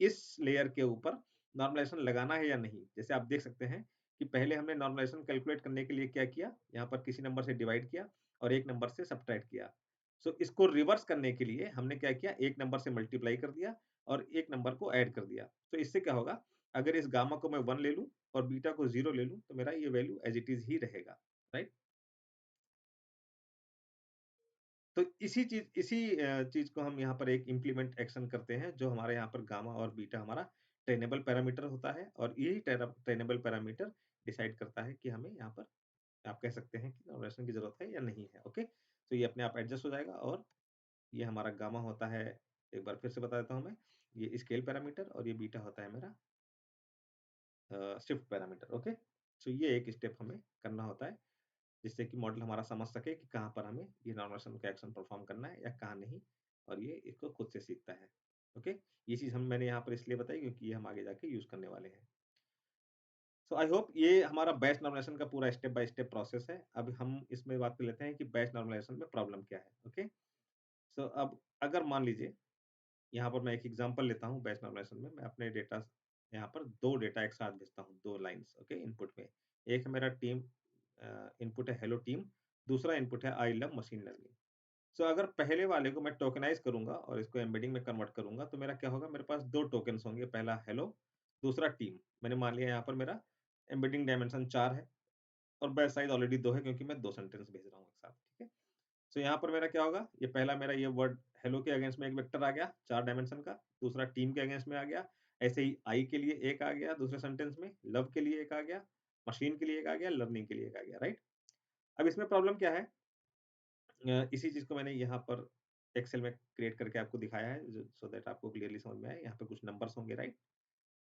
इस लेयर के ऊपर नॉर्मलाइजेशन लगाना है या नहीं। जैसे आप देख सकते हैं कि पहले हमने नॉर्मलाइजेशन कैलकुलेट करने के लिए क्या किया, यहाँ पर किसी नंबर से डिवाइड किया और एक नंबर से सब्ट्रैक्ट किया। सो इसको रिवर्स करने के लिए हमने क्या किया, एक नंबर से मल्टीप्लाई कर दिया और एक नंबर को ऐड कर दिया। तो इससे क्या होगा, अगर इस गामा को मैं 1 ले लूँ और बीटा को 0 ले लूँ, तो मेरा ये वैल्यू एज़ इट इज़ ही रहेगा, राइट? तो इसी चीज़ को हम यहाँ पर एक इम्प्लीमेंट एक्शन करते हैं, जो हमारे यहाँ पर गामा और बीटा हमारा ट्रेनेबल पैरामीटर होता है, और यही ट्रेनेबल पैरामीटर डिसाइड करता है कि हमें यहाँ पर आप कह सकते हैं कि नॉर्मलाइज़ेशन की ज़रूरत है या नहीं है, ओके? तो ये अपने आप एडजस्ट हो जाएगा, और ये हमारा गामा होता है, एक बार फिर से बता देता हूँ मैं, ये स्केल पैरामीटर, और ये बीटा होता है मेरा शिफ्ट पैरामीटर, ओके? सो ये एक स्टेप हमें करना होता है, जिससे कि मॉडल हमारा समझ सके कि कहाँ पर हमें ये नॉर्मलाइज़ेशन का एक्शन परफ़ॉर्म करना है या कहाँ नहीं, और ये इसको खुद से सीखता है, ओके? ये चीज़ मैंने यहाँ पर इसलिए बताई क्योंकि ये हम आगे जाके यूज़ करने वाले हैं। सो आई होप ये हमारा बैच नॉर्मलाइज़ेशन का पूरा स्टेप बाय स्टेप प्रोसेस है। अब हम इसमें बात कर लेते हैं कि बैच नॉर्मलाइज़ेशन में प्रॉब्लम क्या है, ओके? सो अब अगर मान लीजिए, यहाँ पर मैं एक एग्ज़ाम्पल लेता हूँ बैच नॉर्मलाइज़ेशन में, मैं अपने डेटा यहाँ पर 2 डेटा एक साथ भेजता हूँ, 2 लाइन्स, ओके, इनपुट में। एक है मेरा टीम इनपुट है हेलो टीम, दूसरा इनपुट है आई लव मशीन लर्निंग। सो अगर पहले वाले को मैं टोकेनाइज़ करूँगा और इसको एम्बेडिंग में कन्वर्ट करूँगा, तो मेरा क्या होगा, मेरे पास 2 टोकन्स होंगे, पहला हेलो, दूसरा टीम। मैंने मान लिया यहाँ पर मेरा एम्बेडिंग डायमेंशन 4 है, और बैच साइज़ ऑलरेडी 2 है क्योंकि मैं 2 सेंटेंस भेज रहा हूँ एक साथ, ठीक है? सो यहाँ पर मेरा क्या होगा, ये पहला मेरा ये वर्ड हेलो के अगेंस्ट में एक वेक्टर आ गया 4 डायमेंशन का, दूसरा टीम के अगेंस्ट में आ गया, ऐसे ही आई के लिए एक आ गया दूसरे सेंटेंस में, लव के लिए एक आ गया, मशीन के लिए एक आ गया, लर्निंग के लिए एक आ गया, राइट? अब इसमें प्रॉब्लम क्या है, इसी चीज़ को मैंने यहाँ पर एक्सेल में क्रिएट करके आपको दिखाया है, जो सो दैट आपको क्लियरली समझ में आए। यहाँ पे कुछ नंबर्स होंगे, राइट?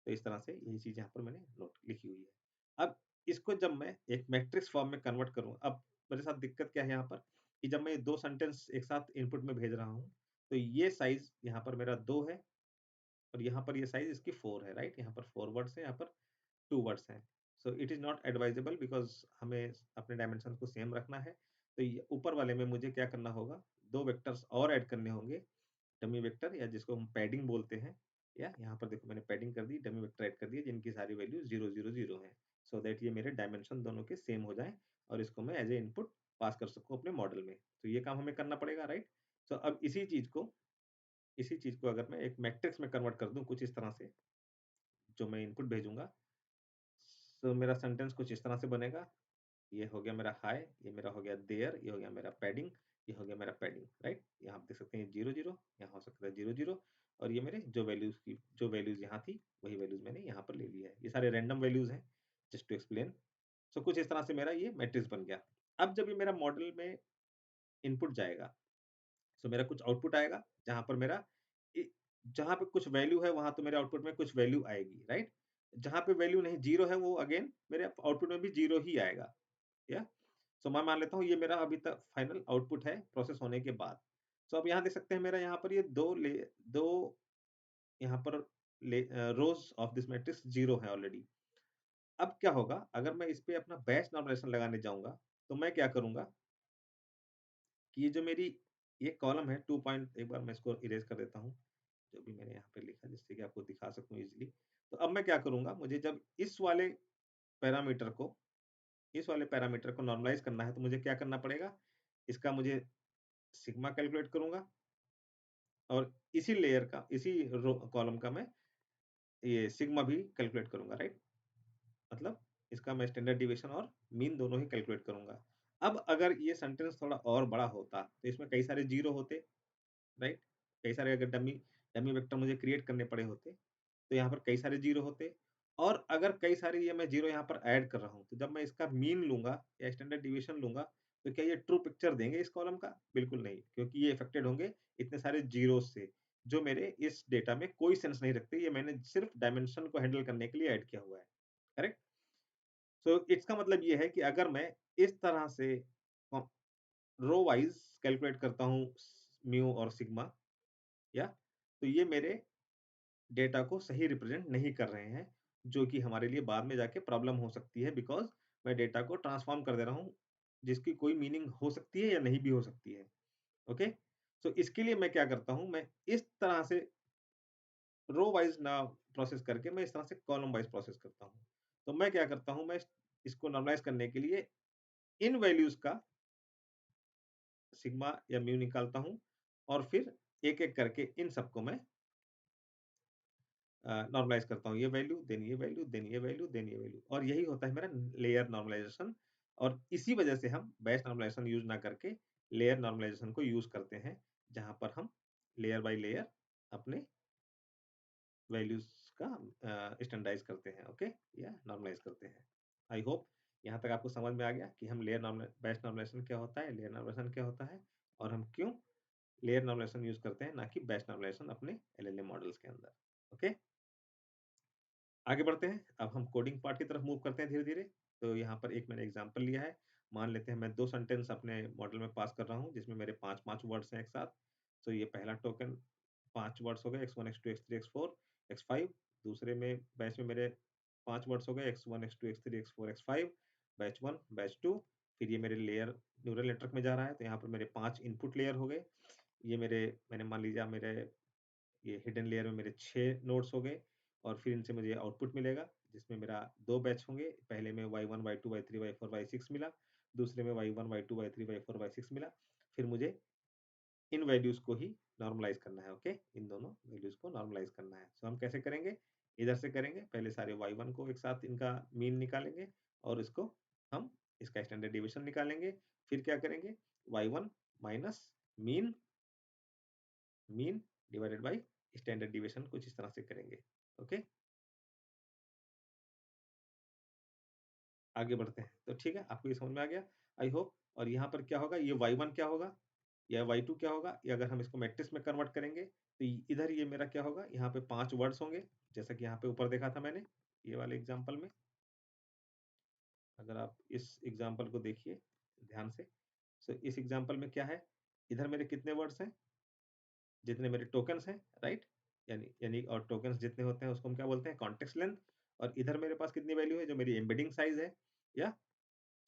तो इस तरह से यही चीज़ यहाँ पर मैंने नोट लिखी हुई है। अब इसको जब मैं एक मैट्रिक्स फॉर्म में कन्वर्ट करूँ, अब मेरे साथ दिक्कत क्या है यहाँ पर, कि जब मैं 2 सेंटेंस एक साथ इनपुट में भेज रहा हूँ, तो ये साइज़ यहाँ पर मेरा 2 है, और यहाँ पर ये साइज़ इसकी 4 है, राइट? यहाँ पर 4 वर्ड्स हैं, यहाँ पर 2 वर्ड्स हैं। So it is not advisable because हमें अपने डायमेंशन को सेम रखना है। तो ये ऊपर वाले में मुझे क्या करना होगा, 2 वेक्टर्स और ऐड करने होंगे, डमी वेक्टर, या जिसको हम पैडिंग बोलते हैं, या यहाँ पर देखो मैंने पैडिंग कर दी, डमी वेक्टर ऐड कर दिए जिनकी सारी वैल्यू 0, 0, 0 हैं। सो दैट ये मेरे डायमेंशन दोनों के सेम हो जाएँ, और इसको मैं एज़ ए इनपुट पास कर सकूँ अपने मॉडल में। तो ये काम हमें करना पड़ेगा, राइट? सो अब इसी चीज़ को अगर मैं एक मैट्रिक्स में कन्वर्ट कर दूँ कुछ इस तरह से, जो मैं इनपुट भेजूँगा, सो मेरा सेंटेंस कुछ इस तरह से बनेगा। ये हो गया मेरा हाय, ये मेरा हो गया देयर, ये हो गया मेरा पैडिंग, ये हो गया मेरा पैडिंग, राइट? यहाँ आप देख सकते हैं 0, 0, यहाँ हो सकता है 0, 0, और ये मेरे जो वैल्यूज़ यहाँ थी, वही वैल्यूज़ मैंने यहाँ पर ले ली है। ये सारे रैंडम वैल्यूज़ हैं, जस्ट टू एक्सप्लेन। सो कुछ इस तरह से मेरा ये मैट्रिक्स बन गया। अब जब ये मेरा मॉडल में इनपुट जाएगा, सो मेरा कुछ आउटपुट आएगा, जहाँ पर मेरा इ जहाँ पे कुछ वैल्यू है, वहाँ तो मेरे आउटपुट में कुछ वैल्यू आएगी, राइट? जहाँ पे वैल्यू नहीं, 0 है, वो अगेन मेरे आउटपुट में भी 0 ही आएगा, या? सो मैं मान लेता हूँ ये मेरा अभी तक फाइनल आउटपुट है प्रोसेस होने के बाद। सो अब यहाँ देख सकते हैं मेरा यहाँ पर ये 2 यहाँ पर रोज़ ऑफ दिस मैट्रिक्स 0 है ऑलरेडी। अब क्या होगा, अगर मैं इस पे अपना बैच नॉर्मलाइज़ेशन लगाने जाऊँगा, तो मैं क्या करूँगा कि ये जो मेरी ये कॉलम है 2 पॉइंट, एक बार मैं इसको इरेज़ कर देता हूँ, जो भी मैंने यहाँ पे लिखा, जिससे कि आपको दिखा सकूँ ईज़िली। तो अब मैं क्या करूँगा, मुझे जब पैरामीटर को इस वाले पैरामीटर को नॉर्मलाइज़ करना है, तो मुझे क्या करना पड़ेगा, इसका मुझे सिग्मा कैलकुलेट करूँगा, और इसी लेयर का, इसी रो कॉलम का मैं ये सिग्मा भी कैलकुलेट करूँगा, राइट? मतलब इसका मैं स्टैंडर्ड डिविएशन और मीन दोनों ही कैलकुलेट करूँगा। अब अगर ये सेंटेंस थोड़ा और बड़ा होता, तो इसमें कई सारे ज़ीरो होते, राइट? कई सारे अगर डमी डमी वेक्टर मुझे क्रिएट करने पड़े होते, तो यहाँ पर कई सारे ज़ीरो होते, और अगर कई सारे ये मैं ज़ीरो यहाँ पर ऐड कर रहा हूँ, तो जब मैं इसका मीन लूँगा या स्टैंडर्ड डिविएशन लूँगा, तो क्या ये ट्रू पिक्चर देंगे इस कॉलम का? बिल्कुल नहीं, क्योंकि ये अफ़ेक्टेड होंगे इतने सारे ज़ीरोज़ से, जो मेरे इस डेटा में कोई सेंस नहीं रखते, ये मैंने सिर्फ़ डायमेंशन को हैंडल करने के लिए ऐड किया हुआ है, करेक्ट? सो इसका मतलब ये है कि अगर मैं इस तरह से अ, रो वाइज़ कैलकुलेट करता हूँ म्यू और सिग्मा, या तो ये मेरे डेटा को सही रिप्रेजेंट नहीं कर रहे हैं, जो कि हमारे लिए बाद में जाके प्रॉब्लम हो सकती है, बिकॉज़ मैं डेटा को ट्रांसफ़ॉर्म कर दे रहा हूँ, जिसकी कोई मीनिंग हो सकती है या नहीं भी हो सकती है, ओके? सो इसके लिए मैं क्या करता हूँ, मैं इस तरह से रो वाइज़ ना प्रोसेस करके मैं इस तरह से कॉलम वाइज़ प्रोसेस करता हूँ। तो मैं क्या करता हूँ, मैं इसको नॉर्मलाइज़ करने के लिए इन वैल्यूज़ का सिग्मा या म्यू निकालता हूँ, और फिर एक-एक करके इन सबको मैं नॉर्मलाइज़ करता हूँ ये वैल्यू, देन ये वैल्यू, देन ये वैल्यू, देन ये वैल्यू, और यही होता है मेरा लेयर नॉर्मलाइज़ेशन। और इसी वजह से हम बैच नॉर्मलाइज़ेशन यूज़ ना करके लेयर नॉर्मलाइज़ेशन को यूज़ करते हैं, जहाँ पर हम लेयर बाय लेयर अपने वैल्यूज़ का स्टैंडर्डाइज़ करते हैं, ओके? या नॉर्मलाइज़ करते हैं। आई होप यहाँ तक आपको समझ में आ गया कि हम बैच नॉर्मलाइज़ेशन क्या होता है, लेयर नॉर्मलाइज़ेशन क्या होता है, और हम क्यों लेयर नॉर्मलाइज़ेशन यूज़ करते हैं, ना कि बैच नॉर्मलाइज़ेशन अपने एलएलएम मॉडल्स के अंदर, ओके? आगे बढ़ते हैं। अब हम कोडिंग पार्ट की तरफ मूव करते हैं धीरे-धीरे। तो यहाँ पर एक मैंने एग्ज़ाम्पल लिया है। मान लेते हैं मैं 2 सेंटेंस अपने मॉडल में पास कर रहा हूँ, जिसमें मेरे 5-5 वर्ड्स हैं एक साथ। तो ये पहला टोकन 5 वर्ड्स हो गए, x1, x2, x3, x4, x5। दूसरे में बैच में मेरे 5 वर्ड्स हो गए, x1, x2, x3, x4, x5, batch 1, batch 2। फिर ये मेरे लेयर न्यूरल नेटवर्क में जा रहा है, तो यहाँ पर मेरे 5 इनपुट लेयर हो गए। ये मैंने मान लीजिए मेरे ये हिडन लेयर में मेरे 6 नोड्स हो गए, और फिर इनसे मुझे आउटपुट मिलेगा, जिसमें मेरा 2 बैच होंगे। पहले में y1, y2, y3, y4, y6 मिला, दूसरे में y1, y2, y3, y4, y6 मिला। फिर मुझे इन वैल्यूज़ को ही नॉर्मलाइज़ करना है, ओके? इन दोनों वैल्यूज़ को नॉर्मलाइज़ करना है। सो हम कैसे करेंगे? इधर से करेंगे, पहले सारे y1 को एक साथ इनका मीन निकालेंगे, और इसको हम इसका स्टैंडर्ड डेविएशन निकालेंगे। फिर क्या करेंगे? y1 minus mean mean divided by standard deviation, कुछ इस तरह से करेंगे, ओके? आगे बढ़ते हैं। तो ठीक है, आपको ये समझ में आ गया, आई होप। और यहाँ पर क्या होगा, ये y1 क्या होगा, या y2 क्या होगा, या अगर हम इसको मैट्रिक्स में कन्वर्ट करेंगे, तो इधर ये मेरा क्या होगा, यहाँ पे 5 वर्ड्स होंगे, जैसा कि यहाँ पे ऊपर देखा था मैंने, ये वाले एग्ज़ाम्पल में। अगर आप इस एग्ज़ाम्पल को देखिए ध्यान से, सो इस एग्ज़ाम्पल में क्या है, इधर मेरे कितने वर्ड्स हैं? जितने मेरे टोकन्स हैं, राइट? यानी यानी और टोकन्स जितने होते हैं उसको हम क्या बोलते हैं, कॉन्टेक्स्ट लेंथ। और इधर मेरे पास कितनी वैल्यू है, जो मेरी एम्बेडिंग साइज़ है, या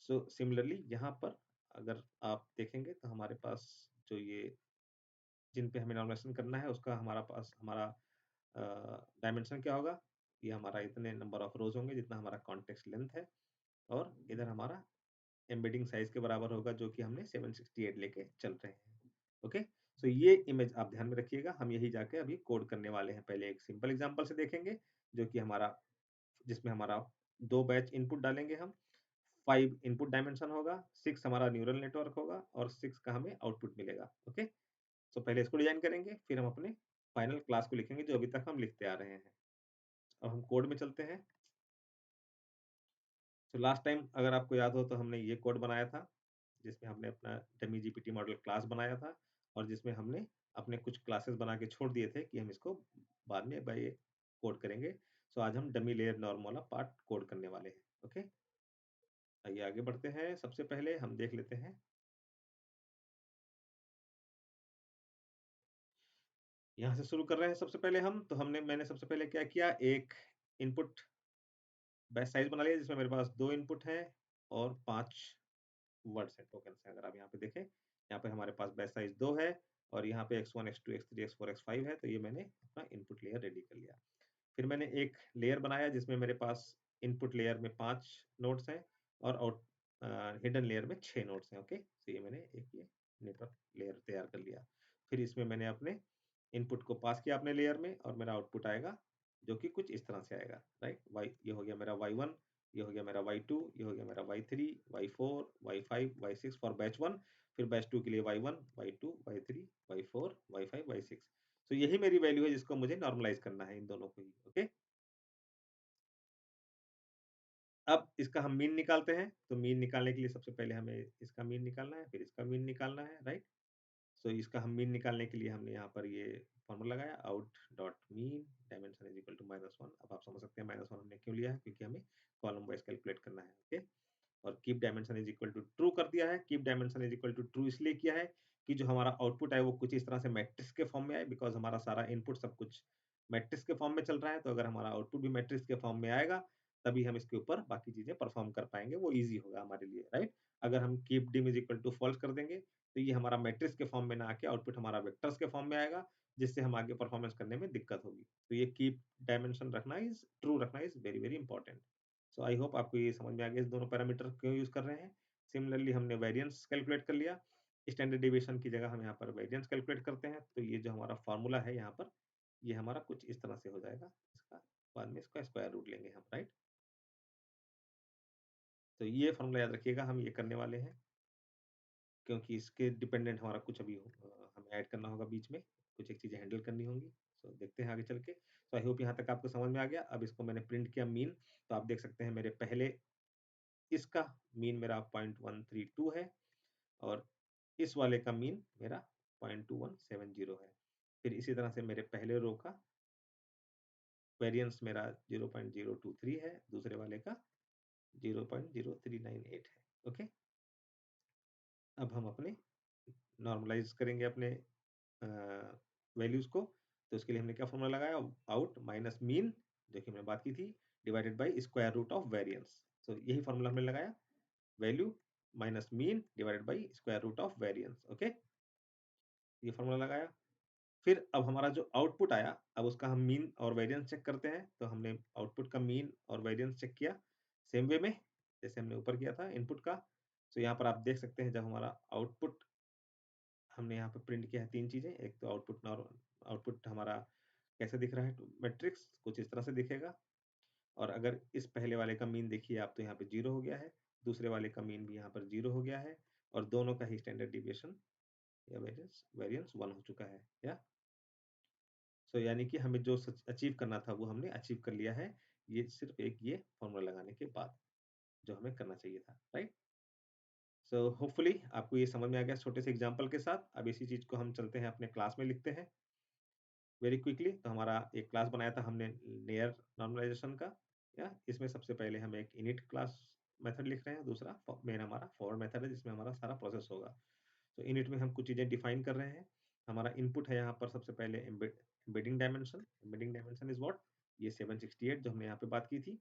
सो सिमिलरली यहाँ पर अगर आप देखेंगे तो हमारे पास जो ये जिन पे हमें नॉर्मलाइज़ेशन करना है, उसका हमारा डायमेंशन क्या होगा? ये हमारा इतने नंबर ऑफ रोज़ होंगे जितना हमारा कॉन्टेक्स्ट लेंथ है, और इधर हमारा एम्बेडिंग साइज़ के बराबर होगा, जो कि हमने 768 लेके चल रहे हैं। ओके? सो ये इमेज आप ध्यान में रखिएगा, हम यही जाके अभी कोड करने वाले हैं। पहले एक सिंपल एग्ज़ाम्पल से देखेंगे, जो कि जिसमें हमारा 2 बैच इनपुट डालेंगे हम, 5 इनपुट डायमेंशन होगा, 6 हमारा न्यूरल नेटवर्क होगा, और 6 का हमें आउटपुट मिलेगा। ओके? सो पहले इसको डिज़ाइन करेंगे, फिर हम अपने फाइनल क्लास को लिखेंगे, जो अभी तक हम लिखते आ रहे हैं। अब हम कोड में चलते हैं। तो लास्ट टाइम अगर आपको याद हो तो हमने ये कोड बनाया था, जिसमें हमने अपना डमी जीपीटी मॉडल क्लास बनाया था, और जिसमें हमने अपने कुछ क्लासेस बना के छोड़ दिए थे कि हम इसको बाद में बाय कोड करेंगे। सो आज हम डमी लेयर नॉर्म वाला पार्ट कोड करने वाले हैं। ओके, आइए आगे बढ़ते हैं। सबसे पहले हम देख लेते हैं, यहाँ से शुरू कर रहे हैं। सबसे पहले मैंने सबसे पहले क्या किया, एक इनपुट बैच साइज बना लिया, जिसमें मेरे पास 2 इनपुट हैं और 5 वर्ड्स हैं, टोकन्स हैं। अगर आप यहाँ पे देखें, यहाँ पे हमारे पास बैच साइज़ 2 है, और यहाँ पे x1, x2, x3, x4, x5 है, तो ये मैंने अपना इनपुट लेयर रेडी कर लिया। फिर मैंने एक लेयर बनाया, जिसमें मेरे पास इनपुट लेयर में 5 नोड्स हैं, और हिडन लेयर में 6 नोड्स हैं, ओके? तो ये मैंने एक ये नेटवर्क लेयर तैयार कर लिया। फिर इसमें मैंने अपने इनपुट को पास किया अपने लेयर में, और मेरा आउटपुट आएगा, जो कि कुछ इस तरह से आएगा, राइट? ये हो गया मेरा y1, ये हो गया मेरा y2, ये हो गया मेरा y3, y4, y5, y6 for batch 1। फिर बैच 2 के लिए y1, y2, y3, y4, y5, y6। तो यही मेरी वैल्यू है, जिसको मुझे नॉर्मलाइज़ करना है इन दोनों को ही, ओके? अब इसका हम मीन निकालते हैं। तो मीन निकालने के लिए सबसे पहले हमें इसका मीन निकालना है, फिर इसका मीन निकालना है, राइट? सो इसका हम मीन निकालने के लिए हमने यहाँ पर ये फॉर्मूला लगाया, out dot mean dimension is equal to -1। अब आप समझ सकते हैं -1 हमने क्यों लिया है, क्योंकि हमें कॉलम वाइज कैलकुलेट करना है, ओके? और keep dimension is equal to true कर दिया है। Keep dimension is equal to true इसलिए किया है कि जो हमारा आउटपुट है वो कुछ इस तरह से मैट्रिक्स के फॉर्म में आए, बिकॉज़ हमारा सारा इनपुट सब कुछ मैट्रिक्स के फॉर्म में चल रहा है। तो अगर हमारा आउटपुट भी मैट्रिक्स के फॉर्म में आएगा, तभी हम इसके ऊपर बाकी चीज़ें परफॉर्म कर पाएँगे, वो ईज़ी होगा हमारे लिए, राइट? अगर हम keep dim is equal to false कर देंगे, तो ये हमारा मैट्रिक्स के फॉर्म में ना आके आउटपुट हमारा वेक्टर्स के फॉर्म में आएगा, जिससे हम आगे परफॉर्मेंस करने में दिक्कत होगी। तो ये कीप डायमेंशन रखना इज़ ट्रू रखना is very, very important. So I hope आपको ये समझ में आ गया, इस दोनों पैरामीटर क्यों यूज़ कर रहे हैं। सिमिलरली हमने वेरिएंस कैलकुलेट कर लिया। स्टैंडर्ड डेविएशन की जगह हम यहाँ पर वेरिएंस कैलकुलेट करते हैं। तो ये जो हमारा फ़ॉर्मूला है यहाँ पर, ये हमारा कुछ इस तरह से हो जाएगा, इसका बाद में इसका स्क्वायर रूट लेंगे हम, राइट। तो ये फॉर्मूला याद रखिएगा, हम ये करने वाले हैं क्योंकि इसके डिपेंडेंट हमारा कुछ अभी हमें ऐड करना होगा बीच में, कुछ एक चीज़ें हैंडल करनी होंगी। सो देखते हैं आगे चल के। सो आई होप यहाँ तक आपको समझ में आ गया। अब इसको मैंने प्रिंट किया मीन, तो आप देख सकते हैं मेरे पहले इसका मीन मेरा 0.132 है और इस वाले का मीन मेरा 0.2170 है। फिर इसी तरह से मेरे पहले रो का वेरिएंस मेरा 0.023 है, दूसरे वाले का 0.0398 है। ओके, अब हम अपने नॉर्मलाइज करेंगे अपने वैल्यूज को। तो उसके लिए हमने क्या फॉर्मूला लगाया, आउट माइनस मीन, जो कि हमने बात की थी, divided by square root of variance. तो यही फॉर्मूला हमने लगाया, value minus mean divided by square root of variance. Okay, ये फॉर्मूला लगाया। फिर अब हमारा जो आउटपुट आया, अब उसका हम मीन और वेरिएंस चेक करते हैं। तो हमने आउटपुट का मीन और वेरिएंस चेक किया सेम वे में जैसे हमने ऊपर किया था इनपुट का। तो यहाँ पर आप देख सकते हैं जब हमारा आउटपुट हमने यहाँ पे प्रिंट किया है तीन चीजें। एक तो आउटपुट हमारा कैसे दिख रहा है, मैट्रिक्स कुछ इस तरह से दिखेगा। और अगर इस पहले वाले का मीन देखिए आप, तो यहाँ पे 0 हो गया है, दूसरे वाले का मीन भी यहाँ पर 0 हो गया है, और दोनों का ही स्टैंडर्ड डिविएशन या वेरिएंस 1 हो चुका है। या सो यानी कि हमें जो अचीव करना था वो हमने अचीव कर लिया है, ये सिर्फ एक ये फॉर्मूला लगाने के बाद जो हमें करना चाहिए था, राइट। सो होपफुली आपको ये समझ में आ गया छोटे से एग्जांपल के साथ। अब इसी चीज को हम चलते हैं अपने क्लास में लिखते हैं वेरी क्विकली। तो हमारा एक क्लास बनाया था हमने लेयर नॉर्मलाइजेशन का। या इसमें सबसे पहले हम एक इनिट क्लास मेथड लिख रहे हैं, दूसरा मेन हमारा फॉरवर्ड मेथड है जिसमें हमारा सारा प्रोसेस होगा। तो इनिट में हम कुछ चीजें डिफाइन कर रहे हैं। हमारा इनपुट है यहाँ पर सबसे पहले embedding dimension. Embedding dimension is what, ये 768 जो हमने यहाँ पे बात की थी।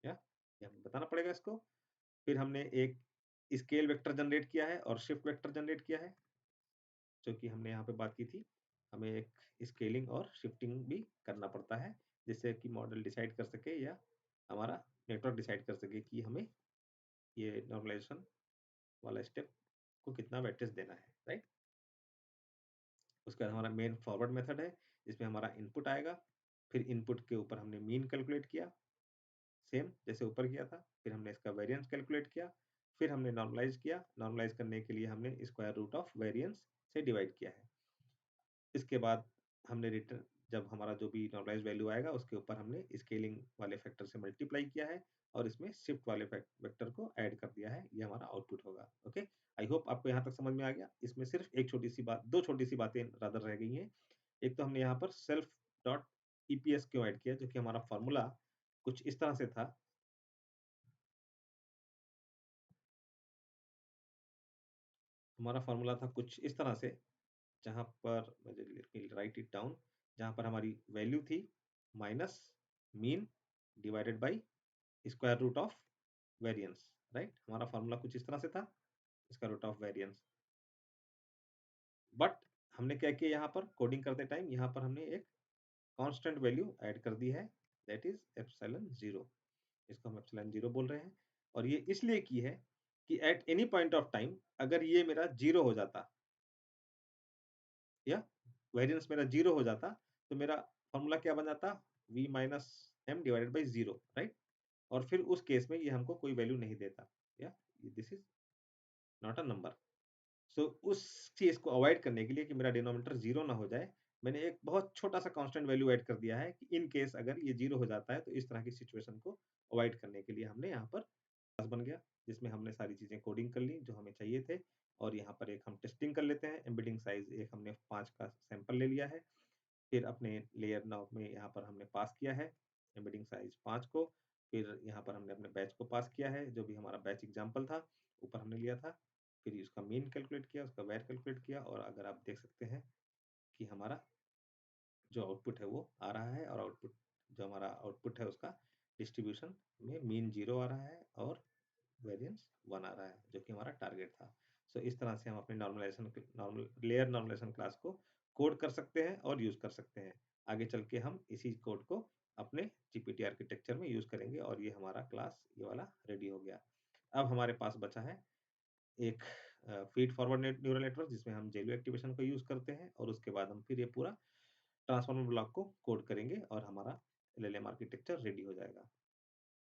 या ये हमें बताना पड़ेगा इसको। फिर हमने एक स्केल वेक्टर जनरेट किया है और शिफ्ट वेक्टर जनरेट किया है, जो कि हमने यहाँ पे बात की थी। हमें एक स्केलिंग और शिफ्टिंग भी करना पड़ता है जिससे कि मॉडल डिसाइड कर सके या हमारा नेटवर्क डिसाइड कर सके कि हमें ये नॉर्मलाइजेशन वाला स्टेप को कितना वेटेज देना है, राइट। उसके बाद हमारा मेन फॉरवर्ड मेथड है जिसमें हमारा इनपुट आएगा। फिर इनपुट के ऊपर हमने मीन कैलकुलेट किया सेम जैसे ऊपर किया था। फिर हमने इसका वेरिएंस कैलकुलेट किया। फिर हमने नॉर्मलाइज किया। नॉर्मलाइज करने के लिए हमने स्क्वायर रूट ऑफ वेरिएंस से डिवाइड किया है। इसके बाद हमने रिटर्न, जब हमारा जो भी नॉर्मलाइज वैल्यू आएगा उसके ऊपर हमने स्केलिंग वाले फैक्टर से मल्टीप्लाई किया है और इसमें शिफ्ट वाले वेक्टर को ऐड कर दिया है। ये हमारा आउटपुट होगा। ओके, आई होप आपको यहाँ तक समझ में आ गया। इसमें सिर्फ एक छोटी सी बात, दो छोटी सी बातें रादर रह गई हैं। एक तो हमने यहाँ पर सेल्फ डॉट ईपीएस क्यों ऐड किया, जो कि हमारा फॉर्मूला कुछ इस तरह से था। हमारा फॉर्मूला था कुछ इस तरह से, जहाँ पर मुझे राइट इट डाउन, जहाँ पर हमारी वैल्यू थी minus mean divided by square root of variance, right. हमारा फॉर्मूला कुछ इस तरह से था, square root of variance. But हमने क्या किया, यहाँ पर कोडिंग करते टाइम यहाँ पर हमने एक कांस्टेंट वैल्यू ऐड कर दी है, दैट इज एप्सिलॉन 0। इसको हम एप्सिलॉन 0 बोल रहे हैं। और ये इसलिए की है कि at any point of time अगर ये मेरा 0 हो जाता या वेरिएंस मेरा 0 हो जाता, तो मेरा फॉर्मूला क्या बन जाता, v minus M divided by 0, right. और फिर उस केस में ये हमको कोई वैल्यू नहीं देता, या this is not a number. So उस चीज को अवॉइड करने के लिए कि मेरा डिनोमिनेटर 0 ना हो जाए, मैंने एक बहुत छोटा सा कांस्टेंट वैल्यू ऐड कर दिया है कि इन केस अगर ये 0 हो जाता है तो इस तरह की सिचुएशन को अवॉइड करने के लिए हमने यहाँ पर क्लास बन गया जिसमें हमने सारी चीजें कोडिंग कर ली जो हमें चाहिए थे। और यहाँ पर एक हम टेस्टिंग कर लेते हैं। एम्बेडिंग साइज एक हमने 5 का सैंपल ले लिया है। फिर अपने लेयर नाउ में यहाँ पर हमने पास किया है एम्बेडिंग साइज 5 को। फिर यहाँ पर हमने अपने बैच को पास किया है, जो भी हमारा बैच एग्जाम्पल था ऊपर हमने लिया था। फिर उसका मीन कैलकुलेट किया, उसका वैर कैलकुलेट किया, और अगर आप देख सकते हैं कि हमारा जो आउटपुट है वो आ रहा है, और आउटपुट जो हमारा आउटपुट है उसका डिस्ट्रीब्यूशन में मीन 0 आ रहा है और वेरिएंस 1 आ रहा है, जो कि हमारा टारगेट था। सो इस तरह से हम अपने लेयर नॉर्मलाइजेशन क्लास को कोड कर सकते हैं और यूज कर सकते हैं। आगे चल के हम इसी कोड को अपने जीपीटी आर्किटेक्चर में यूज करेंगे, और ये हमारा क्लास ये वाला रेडी हो गया। अब हमारे पास बचा है एक फीड फॉरवर्ड न्यूरल नेटवर्क जिसमें हम जेलू एक्टिवेशन को यूज करते हैं, और उसके बाद हम फिर ये पूरा ट्रांसफॉर्मर ब्लॉक को कोड करेंगे और हमारा एलएलएम आर्किटेक्चर रेडी हो जाएगा।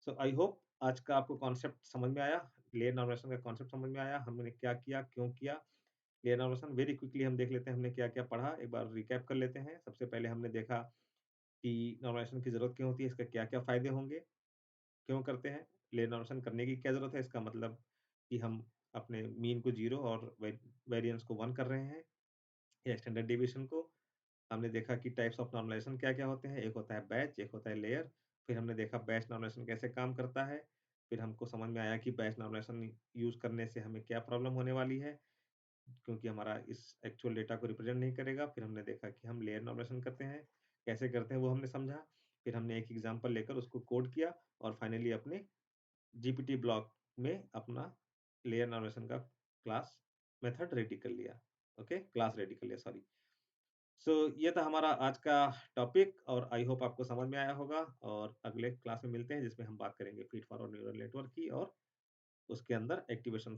सो आई होप आज का आपको कॉन्सेप्ट समझ में आया, लेयर नॉर्मलाइजेशन का कॉन्सेप्ट समझ में आया, हमने क्या किया, क्यों किया। लेयर नॉर्मलाइजेशन वेरी क्विकली हम देख लेते हैं हमने क्या-क्या पढ़ा, एक बार रिकैप कर लेते हैं। सबसे पहले हमने देखा कि नॉर्मलाइजेशन की ज़रूरत क्यों होती है, इसके क्या-क्या फ़ायदे होंगे, क्यों करते हैं, लेयर नॉर्मलाइजेशन करने की क्या ज़रूरत है, इसका मतलब कि हम अपने मीन को 0 और वेरिएंस को 1 कर रहे हैं या स्टैंडर्ड डेविएशन को। हमने देखा कि टाइप्स ऑफ नॉर्मलाइजेशन क्या-क्या होते हैं, एक होता है बैच, एक होता है लेयर। फिर हमने देखा बैच नॉर्मलाइजेशन कैसे काम करता है। फिर हमको समझ में आया कि बैच नॉर्मलाइजेशन यूज़ करने से हमें क्या प्रॉब्लम होने वाली है, क्योंकि हमारा इस एक्चुअल डेटा को रिप्रेजेंट नहीं करेगा। फिर हमने देखा कि हम लेयर नॉर्मलाइजेशन करते हैं, कैसे करते हैं वो हमने समझा। फिर हमने एक एग्ज़ाम्पल लेकर उसको कोड किया और फाइनली अपने जीपीटी ब्लॉक में अपना लेयर नॉर्मलाइजेशन का क्लास मेथड रेडी कर लिया। ओके, क्लास रेडी कर लिया, सॉरी। सो ये था हमारा आज का टॉपिक और आई होप आपको समझ में आया होगा और अगले क्लास में मिलते हैं जिसमें हम बात करेंगे फीड फॉरवर्ड न्यूरल नेटवर्क की और उसके अंदर एक्टिवेशन